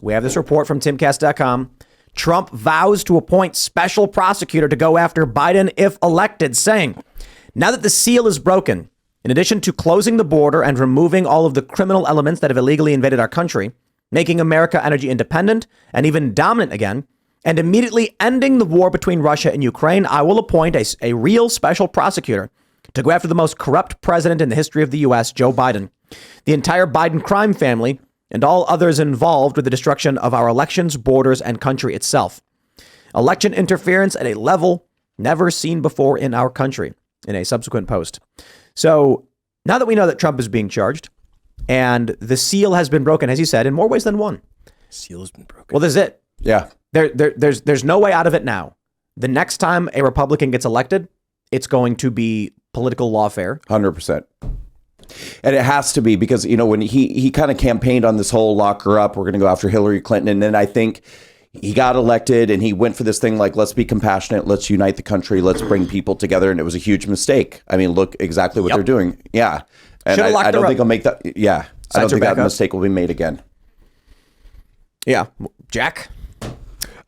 We have this report from Timcast.com. Trump vows to appoint special prosecutor to go after Biden if elected, saying, now that the seal is broken, in addition to closing the border and removing all of the criminal elements that have illegally invaded our country, making America energy independent and even dominant again, and immediately ending the war between Russia and Ukraine, I will appoint a real special prosecutor to go after the most corrupt president in the history of the U.S., Joe Biden, the entire Biden crime family, and all others involved with the destruction of our elections, borders, and country itself. Election interference at a level never seen before in our country, in a subsequent post. So now that we know that Trump is being charged and the seal has been broken, as he said, in more ways than one. Seal has been broken. Well, this is it. Yeah. There's no way out of it now. The next time a Republican gets elected, it's going to be political lawfare. 100%. And it has to be because, you know, when he kind of campaigned on this whole lock her up, we're going to go after Hillary Clinton. And then I think he got elected and he went for this thing like, let's be compassionate. Let's unite the country. Let's bring people together. And it was a huge mistake. I mean, look exactly what they're doing. Yeah. And I don't think he'll make that. Yeah. I don't think that mistake will be made again. Yeah. Jack?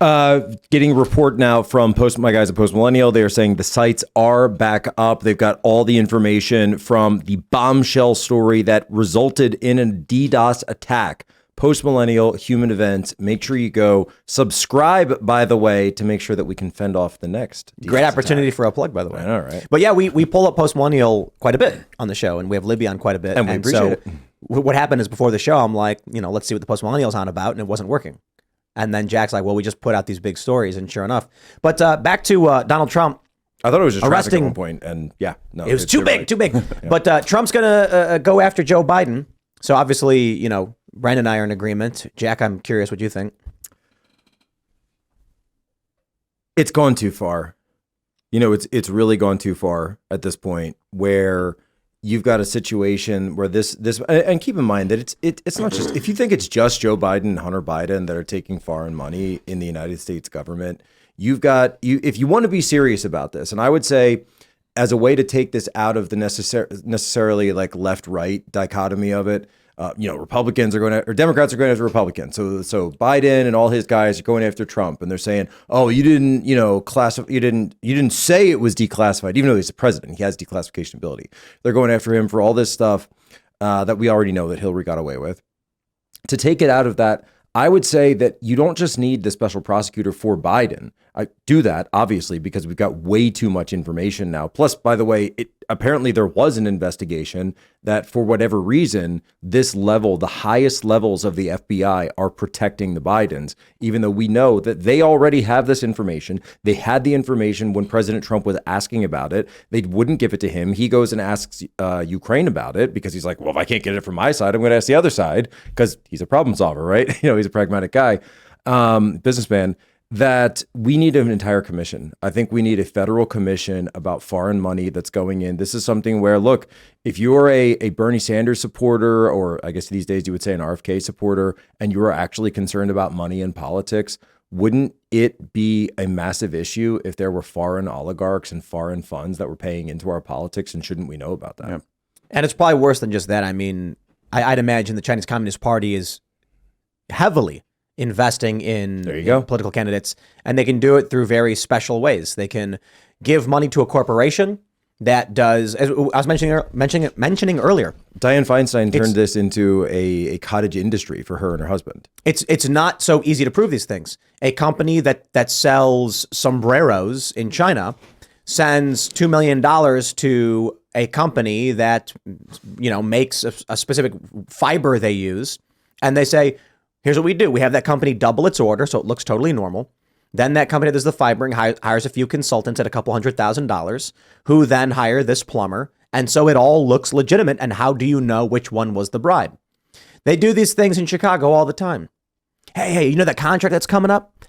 Getting a report now from my guys at Post Millennial. They are saying the sites are back up. They've got all the information from the bombshell story that resulted in a DDoS attack. Post Millennial, Human Events. Make sure you go subscribe, by the way, to make sure that we can fend off the next DDoS Great opportunity attack. for a plug, by the way. All right. But yeah, we pull up Post Millennial quite a bit on the show, and we have Libby on quite a bit. And we appreciate it. What happened is before the show, I'm like, let's see what the Post Millennial's on about, and it wasn't working. And then Jack's like, well, we just put out these big stories, and sure enough. But back to Donald Trump. I thought it was just arresting at one point, and yeah, no, it was too big. Yeah. But Trump's gonna go after Joe Biden. So obviously, Brandon and I are in agreement. Jack, I'm curious what you think. It's gone too far. It's really gone too far at this point where you've got a situation where this and keep in mind that it's not just, if you think it's just Joe Biden and Hunter Biden that are taking foreign money in the United States government, if you want to be serious about this, and I would say as a way to take this out of the necessarily like left-right dichotomy of it, Republicans are or Democrats are going after Republicans. So Biden and all his guys are going after Trump, and they're saying, "Oh, you didn't, you didn't say it was declassified, even though he's the president. He has declassification ability." They're going after him for all this stuff that we already know that Hillary got away with. To take it out of that, I would say that you don't just need the special prosecutor for Biden. I do that, obviously, because we've got way too much information now. Plus, by the way, apparently there was an investigation that for whatever reason, this level, the highest levels of the FBI are protecting the Bidens, even though we know that they already have this information. They had the information when President Trump was asking about it. They wouldn't give it to him. He goes and asks Ukraine about it because he's like, well, if I can't get it from my side, I'm going to ask the other side, because he's a problem solver, right? He's a pragmatic guy, businessman. That we need an entire commission. I think we need a federal commission about foreign money that's going in. This is something where, look, if you're a Bernie Sanders supporter, or I guess these days you would say an RFK supporter, and you are actually concerned about money in politics, wouldn't it be a massive issue if there were foreign oligarchs and foreign funds that were paying into our politics, and shouldn't we know about that? Yeah. And it's probably worse than just that. I mean, I'd imagine the Chinese Communist Party is heavily investing in political candidates, and they can do it through very special ways. They can give money to a corporation that does, as I was mentioning earlier. Dianne Feinstein turned this into a cottage industry for her and her husband. It's not so easy to prove these things. A company that sells sombreros in China sends $2 million to a company that makes a specific fiber they use, and they say, here's what we do. We have that company double its order, so it looks totally normal. Then that company that does the fibering hires a few consultants at $200,000 who then hire this plumber. And so it all looks legitimate. And how do you know which one was the bribe? They do these things in Chicago all the time. Hey, that contract that's coming up?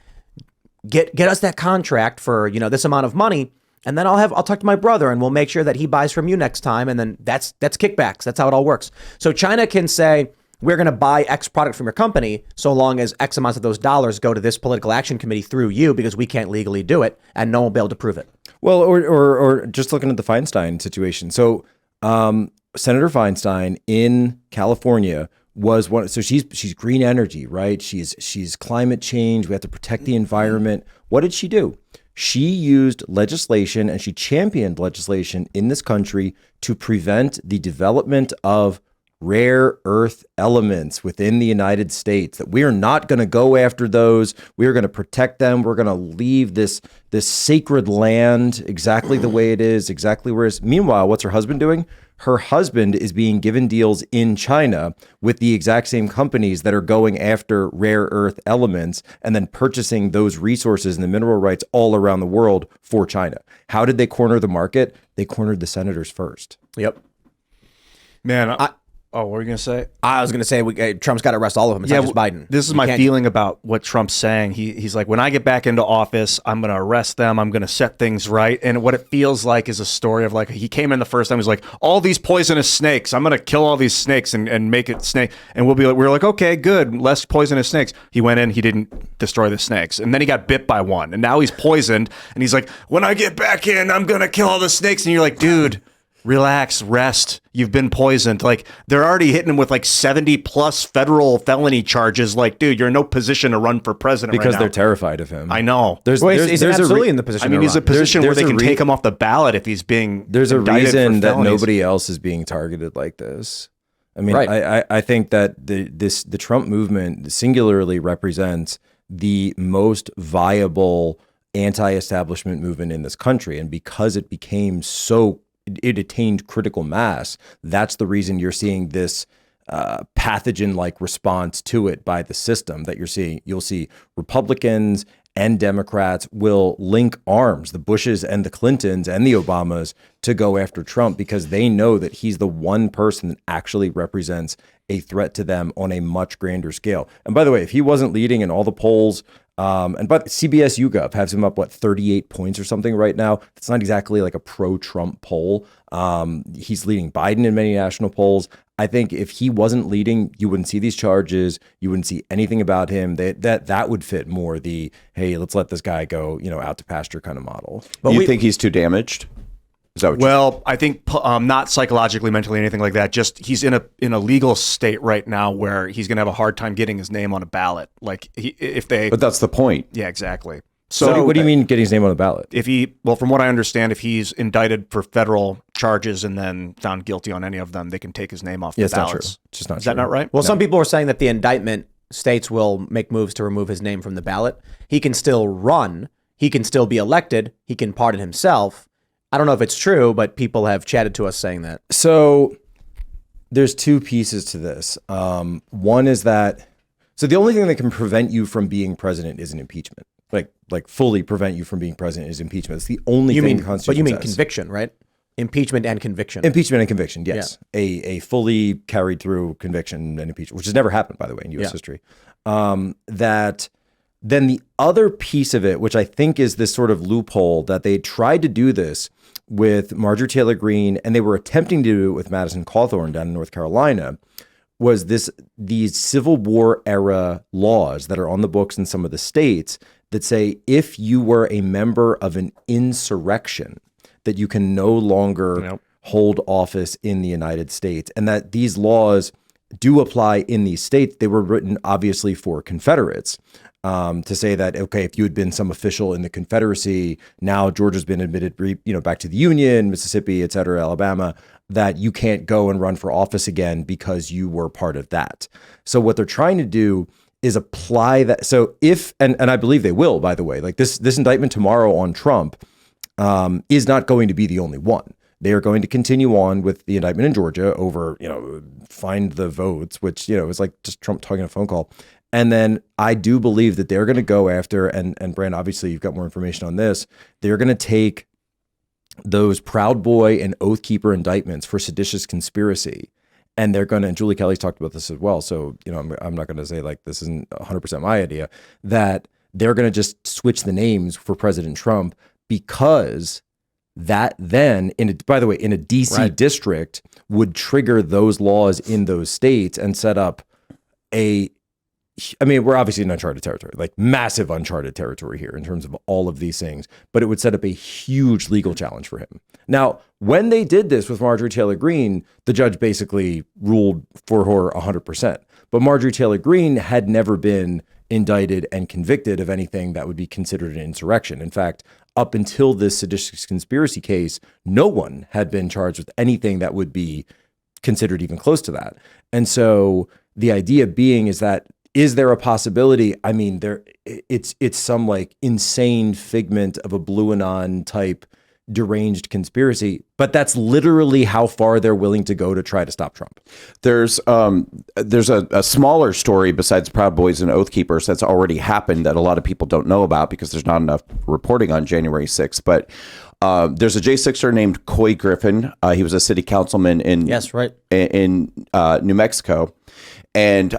Get us that contract for, this amount of money. And then I'll talk to my brother and we'll make sure that he buys from you next time. And then that's kickbacks. That's how it all works. So China can say, we're going to buy X product from your company so long as X amounts of those dollars go to this political action committee through you, because we can't legally do it and no one will be able to prove it. Well, or just looking at the Feinstein situation. So Senator Feinstein in California was one. So she's green energy, right? She's climate change. We have to protect the environment. What did she do? She used legislation and she championed legislation in this country to prevent the development of rare earth elements within the United States, that we are not going to go after those. We are going to protect them. We're going to leave this sacred land exactly the way it is, exactly where it is. Meanwhile, what's her husband doing? Her husband is being given deals in China with the exact same companies that are going after rare earth elements and then purchasing those resources and the mineral rights all around the world for China. How did they corner the market? They cornered the senators first. Yep. Man, what were you going to say? I was going to say Trump's got to arrest all of them. It's not just Biden. This is my feeling about what Trump's saying. He's like, when I get back into office, I'm going to arrest them. I'm going to set things right. And what it feels like is a story of like, he came in the first time. He's like, all these poisonous snakes. I'm going to kill all these snakes and make it snake. And we're like, okay, good. Less poisonous snakes. He went in, he didn't destroy the snakes. And then he got bit by one. And now he's poisoned. And he's like, when I get back in, I'm going to kill all the snakes. And you're like, dude, relax, rest. You've been poisoned. Like, they're already hitting him with like 70 plus federal felony charges. Like, dude, you're in no position to run for president because right now. they're terrified of him. I know. He's absolutely in the position. I mean, he's a position where they can take him off the ballot if he's being There's a indicted reason for that felonies. nobody else is being targeted like this. I mean, Right. I think that the Trump movement singularly represents the most viable anti-establishment movement in this country. And because it became it attained critical mass, that's the reason you're seeing this pathogen-like response to it by the system that you're seeing. You'll see Republicans and Democrats will link arms, the Bushes and the Clintons and the Obamas, to go after Trump because they know that he's the one person that actually represents a threat to them on a much grander scale. And by the way, if he wasn't leading in all the polls, but CBS YouGov has him up, 38 points or something right now. It's not exactly like a pro-Trump poll. He's leading Biden in many national polls. I think if he wasn't leading, you wouldn't see these charges. You wouldn't see anything about him. That would fit more the, hey, let's let this guy go, out to pasture kind of model. But you think he's too damaged? Is that what Well, I think not psychologically, mentally, anything like that. Just he's in a legal state right now where he's going to have a hard time getting his name on a ballot. Like But that's the point. Yeah, exactly. So what do you mean getting his name on the ballot? From what I understand, if he's indicted for federal charges and then found guilty on any of them, they can take his name off the It's not ballots. true. It's just not Is true. that not right? Well, some people are saying that the indictment states will make moves to remove his name from the ballot. He can still run. He can still be elected. He can pardon himself. I don't know if it's true, but people have chatted to us saying that. So there's two pieces to this. One is that, so the only thing that can prevent you from being president is an impeachment. Like fully prevent you from being president is impeachment. It's the only thing the Constitution But you mean says. conviction, right? Impeachment and conviction. Impeachment and conviction, yes. A fully carried through conviction and impeachment, which has never happened, by the way, in U.S. history. That then the other piece of it, which I think is this sort of loophole that they tried to do this with Marjorie Taylor Greene, and they were attempting to do it with Madison Cawthorn down in North Carolina, was these Civil War era laws that are on the books in some of the states that say if you were a member of an insurrection, that you can no longer hold office in the United States, and that these laws do apply in these states. They were written obviously for Confederates. To say that, okay, if you had been some official in the Confederacy, now Georgia's been admitted, back to the Union, Mississippi, et cetera, Alabama, that you can't go and run for office again because you were part of that. So what they're trying to do is apply that. So if, and I believe they will, by the way, like this indictment tomorrow on Trump is not going to be the only one. They are going to continue on with the indictment in Georgia over, find the votes, which, is like just Trump talking on a phone call. And then I do believe that they're going to go after, and Brand, obviously you've got more information on this, they're going to take those Proud Boy and Oath Keeper indictments for seditious conspiracy. And they're going to, and Julie Kelly's talked about this as well. So, I'm not going to say like this isn't 100% my idea, that they're going to just switch the names for President Trump because that then, by the way, in a DC district would trigger those laws in those states and set up we're obviously in uncharted territory, like massive uncharted territory here in terms of all of these things, but it would set up a huge legal challenge for him. Now, when they did this with Marjorie Taylor Greene, the judge basically ruled for her 100%. But Marjorie Taylor Greene had never been indicted and convicted of anything that would be considered an insurrection. In fact, up until this seditious conspiracy case, no one had been charged with anything that would be considered even close to that. And so the idea being is that, is there a possibility? I mean, it's some like insane figment of a Blue Anon type deranged conspiracy, but that's literally how far they're willing to go to try to stop Trump. There's a smaller story besides Proud Boys and Oath Keepers that's already happened that a lot of people don't know about because there's not enough reporting on January 6th. But there's a J6er named Coy Griffin. He was a city councilman in New Mexico. And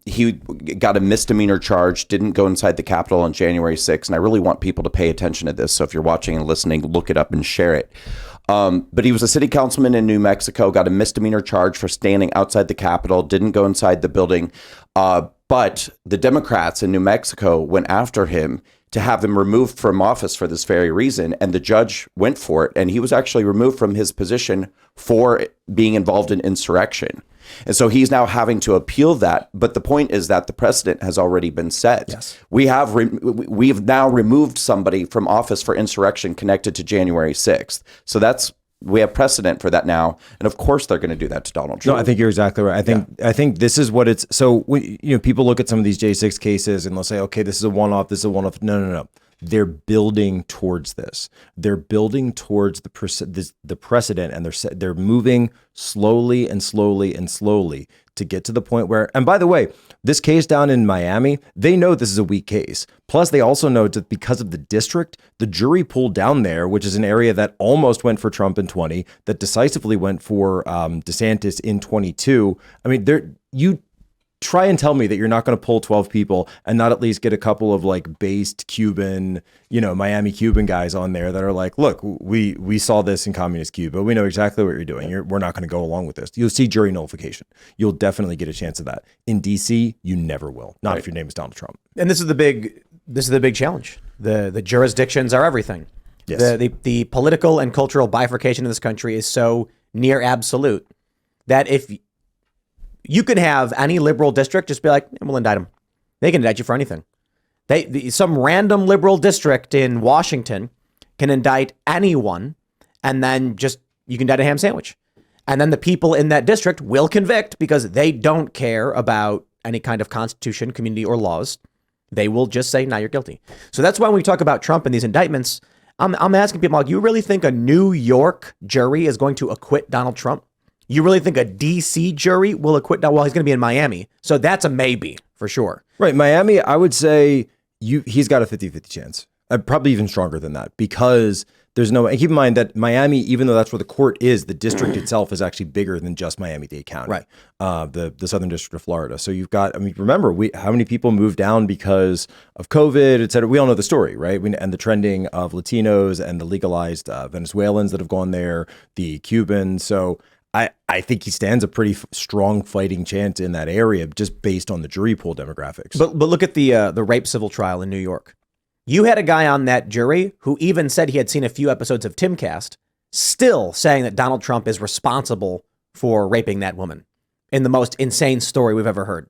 he got a misdemeanor charge, didn't go inside the Capitol on January 6th. And I really want people to pay attention to this. So if you're watching and listening, look it up and share it. But he was a city councilman in New Mexico, got a misdemeanor charge for standing outside the Capitol, didn't go inside the building. But the Democrats in New Mexico went after him to have him removed from office for this very reason. And the judge went for it. And he was actually removed from his position for being involved in insurrection. And so he's now having to appeal that. But the point is that the precedent has already been set. Yes. We have now removed somebody from office for insurrection connected to January 6th. So we have precedent for that now. And of course, they're going to do that to Donald Trump. No, I think you're exactly right. I think this is what it's. So people look at some of these J6 cases and they'll say, okay, this is a one-off. This is a one-off. No. They're building towards this. They're building towards the precedent, and they're moving slowly and slowly and slowly to get to the point where. And by the way, this case down in Miami, they know this is a weak case. Plus, they also know that because of the district, the jury pool down there, which is an area that almost went for Trump in 20, that decisively went for DeSantis in 22. I mean, you try and tell me that you're not going to pull 12 people and not at least get a couple of like based Cuban, Miami Cuban guys on there that are like, look, we saw this in communist Cuba. We know exactly what you're doing. We're not going to go along with this. You'll see jury nullification. You'll definitely get a chance of that. In DC, you never will. Not if your name is Donald Trump. And this is the big challenge. The jurisdictions are everything. Yes. The political and cultural bifurcation in this country is so near absolute that if you can have any liberal district just be like, we'll indict them. They can indict you for anything. Some random liberal district in Washington can indict anyone, and then you can indict a ham sandwich. And then the people in that district will convict because they don't care about any kind of constitution, community, or laws. They will just say, nah, you're guilty. So that's why when we talk about Trump and these indictments, I'm asking people, like, you really think a New York jury is going to acquit Donald Trump? You really think a DC jury will acquit? Well, he's going to be in Miami. So that's a maybe for sure. Right. Miami, I would say he's got a 50-50 chance. Probably even stronger than that because there's no, and keep in mind that Miami, even though that's where the court is, the district itself is actually bigger than just Miami-Dade County, right? The Southern District of Florida. So you've got, remember how many people moved down because of COVID, et cetera. We all know the story, right? And the trending of Latinos and the legalized Venezuelans that have gone there, the Cubans. So I think he stands a pretty strong fighting chance in that area just based on the jury pool demographics. But look at the rape civil trial in New York. You had a guy on that jury who even said he had seen a few episodes of Timcast, still saying that Donald Trump is responsible for raping that woman in the most insane story we've ever heard.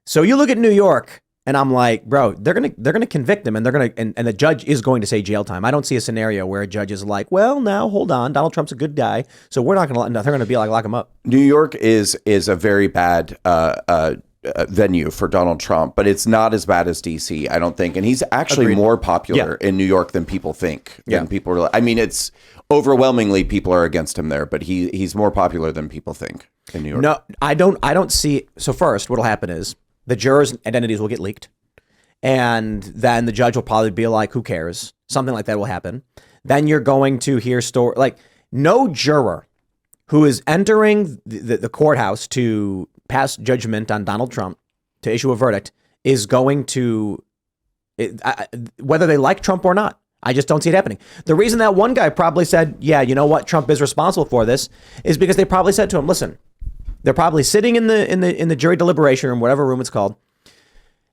So you look at New York, and I'm like, bro, they're gonna convict him, and and the judge is going to say jail time. I don't see a scenario where a judge is like, well, now hold on, Donald Trump's a good guy, so we're not gonna. They're gonna be like, lock him up. New York is a very bad venue for Donald Trump, but it's not as bad as DC, I don't think. And he's actually more popular in New York than people think. People are. It's overwhelmingly people are against him there, but he's more popular than people think in New York. No, I don't see. So first, what'll happen is the jurors' identities will get leaked. And then the judge will probably be like, who cares? Something like that will happen. Then you're going to hear no juror who is entering the courthouse to pass judgment on Donald Trump, to issue a verdict, is going to, whether they like Trump or not. I just don't see it happening. The reason that one guy probably said, yeah, you know what, Trump is responsible for this, is because they probably said to him, listen, they're probably sitting in the jury deliberation room, whatever room it's called.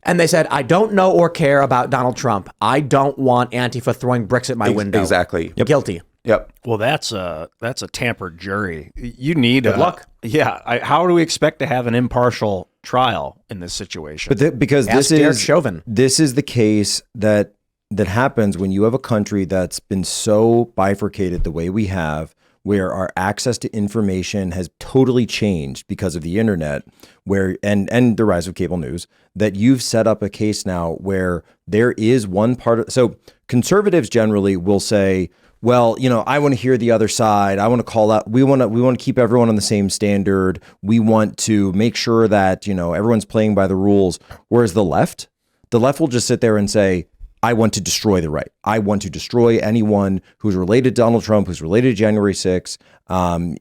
And they said, I don't know or care about Donald Trump. I don't want Antifa throwing bricks at my window. Exactly. Guilty. Yep. Well, that's a tampered jury. You need Good luck. Yeah. How do we expect to have an impartial trial in this situation? But because Ask Derek Chauvin. this is the case that happens when you have a country that's been so bifurcated the way we have, where our access to information has totally changed because of the internet, where and the rise of cable news, that you've set up a case now where there is one part of, so conservatives generally will say, well, I want to hear the other side. I want to call out. We want to keep everyone on the same standard. We want to make sure that, everyone's playing by the rules. Whereas the left will just sit there and say, I want to destroy the right. I want to destroy anyone who's related to Donald Trump, who's related to January 6th.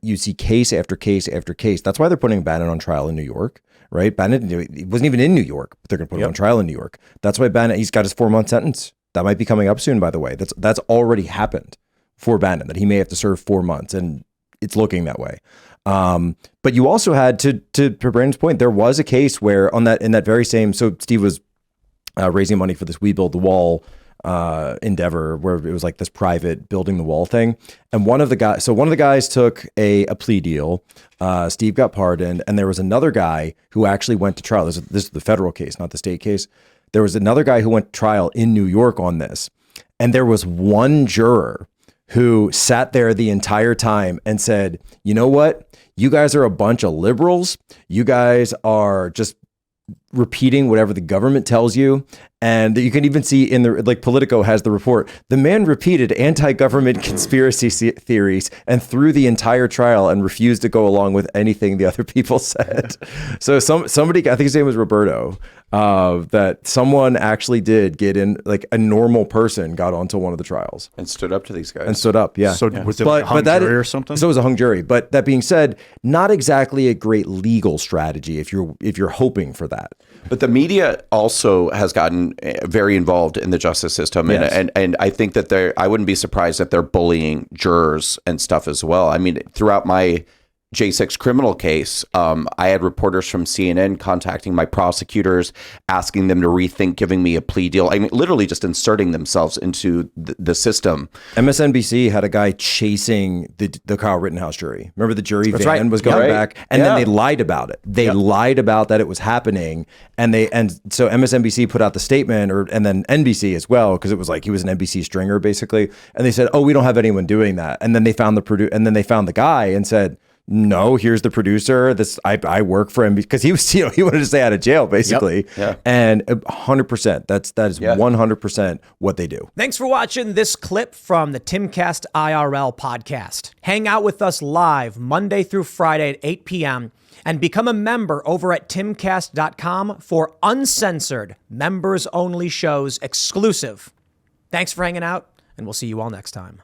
You see case after case after case. That's why they're putting Bannon on trial in New York, right? Bannon, he wasn't even in New York, but they're going to put him on trial in New York. That's why Bannon, he's got his 4-month sentence. That might be coming up soon, by the way. That's already happened for Bannon, that he may have to serve 4 months, and it's looking that way. But you also had, to Brandon's point, there was a case where in that very same, so Steve was raising money for this We Build the Wall endeavor, where it was like this private building the wall thing. And one of the guys took a plea deal. Steve got pardoned, and there was another guy who actually went to trial. This is the federal case, not the state case. There was another guy who went to trial in New York on this. And there was one juror who sat there the entire time and said, you know what? You guys are a bunch of liberals. You guys are just repeating whatever the government tells you. And you can even see in the, Politico has the report, the man repeated anti-government conspiracy theories and through the entire trial and refused to go along with anything the other people said. So somebody, I think his name was Roberto, that someone actually did get in, like a normal person got onto one of the trials. And stood up to these guys. And stood up, yeah. So was it a hung jury or something? So it was a hung jury. But that being said, not exactly a great legal strategy if you're hoping for that. But the media also has gotten very involved in the justice system. Yes. And I think that I wouldn't be surprised if they're bullying jurors and stuff as well. I mean, throughout my J6 criminal case, I had reporters from CNN contacting my prosecutors, asking them to rethink giving me a plea deal. I mean, literally just inserting themselves into the system. MSNBC had a guy chasing the Kyle Rittenhouse jury. Remember the jury van was going back, and then they lied about it. They lied about that it was happening, and so MSNBC put out the statement, and then NBC as well, because it was like he was an NBC stringer basically, and they said, "Oh, we don't have anyone doing that." And then they found they found the guy and said, no, here's the producer. I work for him, because he was, he wanted to stay out of jail basically. Yep. Yeah. And 100%, that is 100% what they do. Thanks for watching this clip from the Timcast IRL podcast. Hang out with us live Monday through Friday at 8 p.m. and become a member over at timcast.com for uncensored, members-only shows exclusive. Thanks for hanging out, and we'll see you all next time.